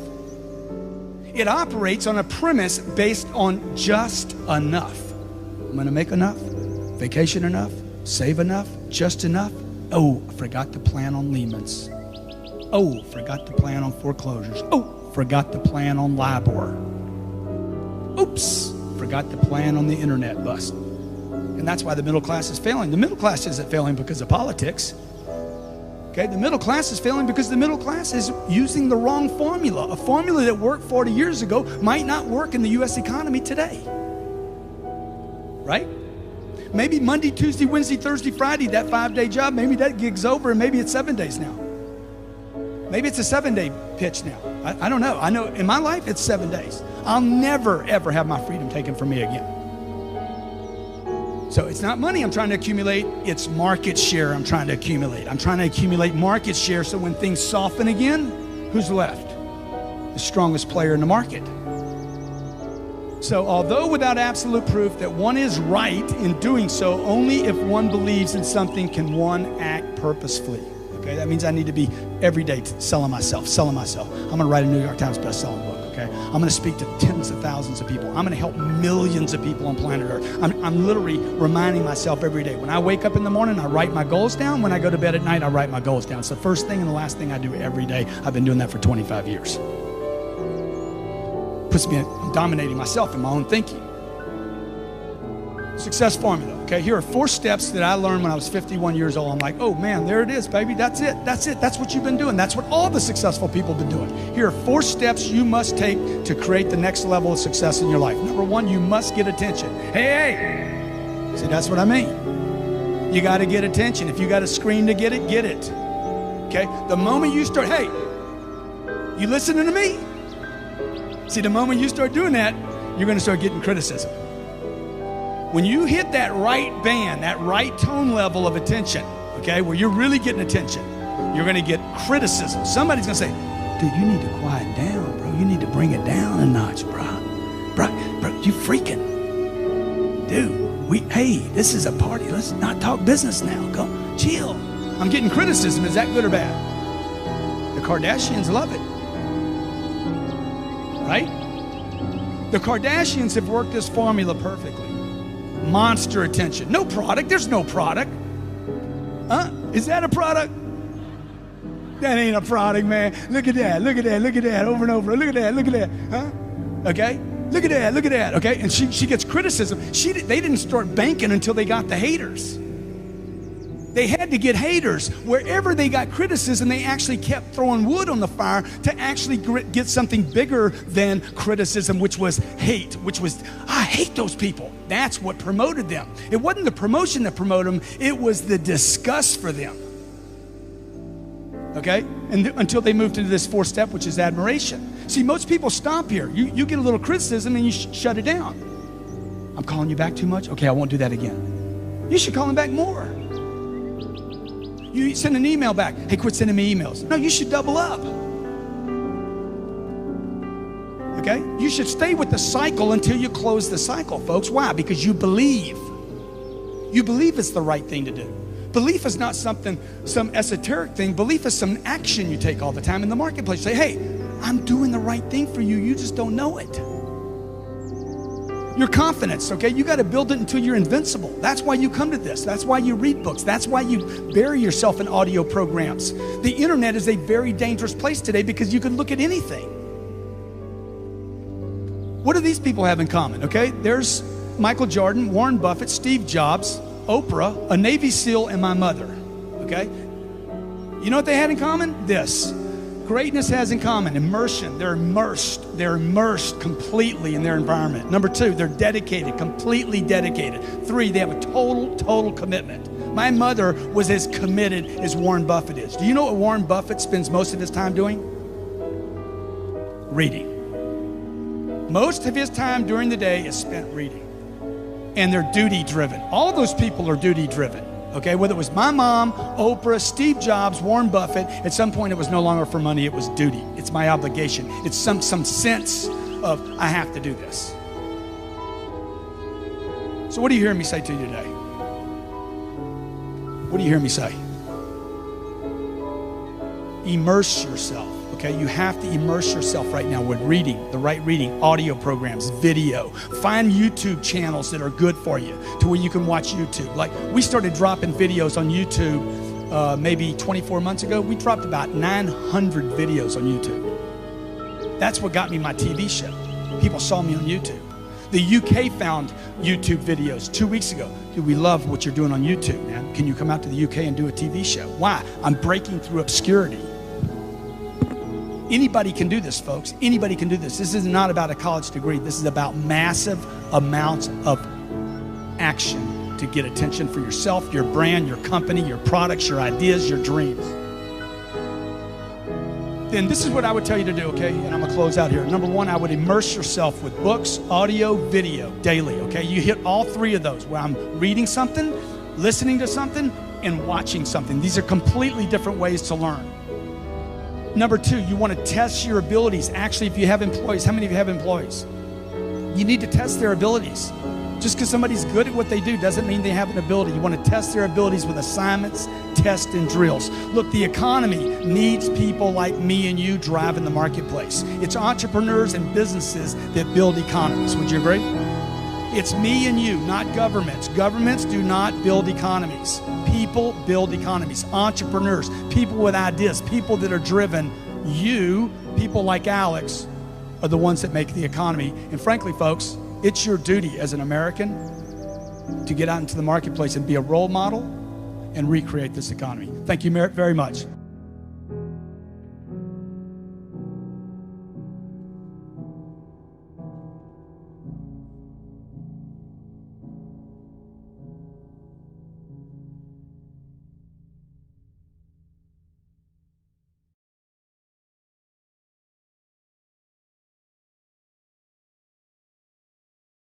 It operates on a premise based on just enough. I'm going to make enough, vacation enough, save enough, just enough. Oh, I forgot to plan on Lehman's. Oh, forgot to plan on foreclosures. Oh, forgot to plan on LIBOR. Oops, forgot to plan on the internet bust. And that's why the middle class is failing. The middle class isn't failing because of politics. Okay, the middle class is failing because the middle class is using the wrong formula. A formula that worked 40 years ago might not work in the U.S. economy today. Right? Maybe Monday, Tuesday, Wednesday, Thursday, Friday, that 5-day job, maybe that gig's over and maybe it's 7 days now. Maybe it's a 7-day pitch now. I don't know. I know in my life it's 7 days. I'll never, ever have my freedom taken from me again. So it's not money I'm trying to accumulate. It's market share I'm trying to accumulate. I'm trying to accumulate market share so when things soften again, who's left? The strongest player in the market. So although without absolute proof that one is right in doing so, only if one believes in something can one act purposefully. Okay, that means I need to be every day selling myself. I'm gonna write a New York Times best-selling book, okay? I'm gonna speak to tens of thousands of people. I'm gonna help millions of people on planet Earth. I'm literally reminding myself every day. When I wake up in the morning, I write my goals down. When I go to bed at night, I write my goals down. It's the first thing and the last thing I do every day. I've been doing that for 25 years. Puts me, I'm dominating myself in my own thinking. Success formula, okay? Here are 4 steps that I learned when I was 51 years old. I'm like, oh man, there it is, baby. That's it. That's what you've been doing. That's what all the successful people have been doing. Here are 4 steps you must take to create the next level of success in your life. Number 1, you must get attention. Hey. See, that's what I mean. You got to get attention. If you got to scream to get it, get it. Okay? The moment you start, hey, you listening to me? See, the moment you start doing that, you're going to start getting criticism. When you hit that right band, that right tone level of attention, okay, where you're really getting attention, you're going to get criticism. Somebody's going to say, dude, you need to quiet down, bro. You need to bring it down a notch, bro. Bro, you freaking. Dude, hey, this is a party. Let's not talk business now. Go, chill. I'm getting criticism. Is that good or bad? The Kardashians love it. Right? The Kardashians have worked this formula perfectly. Monster attention. No product. There's no product. Huh? Is that a product? That ain't a product, man. Look at that. Look at that. Look at that. Over and over. Look at that. Look at that. Huh? Okay? Look at that. Look at that. Okay? And she gets criticism. They didn't start banking until they got the haters. They had to get haters. Wherever they got criticism, they actually kept throwing wood on the fire to actually get something bigger than criticism, which was hate, which was, I hate those people. That's what promoted them. It wasn't the promotion that promoted them, it was the disgust for them. Okay? And until they moved into this 4th step, which is admiration. See, most people stop here. You get a little criticism and you shut it down. I'm calling you back too much? Okay, I won't do that again. You should call him back more. You send an email back. Hey, quit sending me emails. No, you should double up. Okay? You should stay with the cycle until you close the cycle, folks. Why? Because you believe. You believe it's the right thing to do. Belief is not some esoteric thing. Belief is some action you take all the time in the marketplace. Say, hey, I'm doing the right thing for you. You just don't know it. Your confidence, okay? You got to build it until you're invincible. That's why you come to this. That's why you read books. That's why you bury yourself in audio programs. The internet is a very dangerous place today because you can look at anything. What do these people have in common, okay? There's Michael Jordan, Warren Buffett, Steve Jobs, Oprah, a Navy SEAL, and my mother, okay? You know what they had in common? This. Greatness has in common immersion. They're immersed completely in their environment. Number 2, they're dedicated, completely dedicated. 3, they have a total commitment. My mother was as committed as Warren Buffett is. Do you know what Warren Buffett spends most of his time doing? Reading. Most of his time during the day is spent reading. And they're duty driven. All those people are duty driven. Okay, whether it was my mom, Oprah, Steve Jobs, Warren Buffett, at some point it was no longer for money, it was duty. It's my obligation. It's some sense of, I have to do this. So what are you hearing me say to you today? What do you hear me say? Immerse yourself, okay? You have to immerse yourself right now with reading, the right reading, audio programs, video. Find YouTube channels that are good for you to where you can watch YouTube. Like we started dropping videos on YouTube maybe 24 months ago. We dropped about 900 videos on YouTube. That's what got me my TV show. People saw me on YouTube. The UK found YouTube videos 2 weeks ago. Dude, we love what you're doing on YouTube, man. Can you come out to the UK and do a TV show? Why? I'm breaking through obscurity. Anybody can do this, folks. Anybody can do this. This is not about a college degree. This is about massive amounts of action to get attention for yourself, your brand, your company, your products, your ideas, your dreams. Then this is what I would tell you to do, okay? And I'm gonna close out here. Number 1, I would immerse yourself with books, audio, video, daily, okay? You hit all 3 of those where I'm reading something, listening to something, and watching something. These are completely different ways to learn. Number 2, you want to test your abilities. Actually, if you have employees, how many of you have employees? You need to test their abilities. Just because somebody's good at what they do doesn't mean they have an ability. You want to test their abilities with assignments, tests, and drills. Look, the economy needs people like me and you driving the marketplace. It's entrepreneurs and businesses that build economies. Would you agree? It's me and you, not governments. Governments do not build economies. People build economies. Entrepreneurs, people with ideas, people that are driven. You, people like Alex, are the ones that make the economy. And frankly, folks, it's your duty as an American to get out into the marketplace and be a role model and recreate this economy. Thank you very much.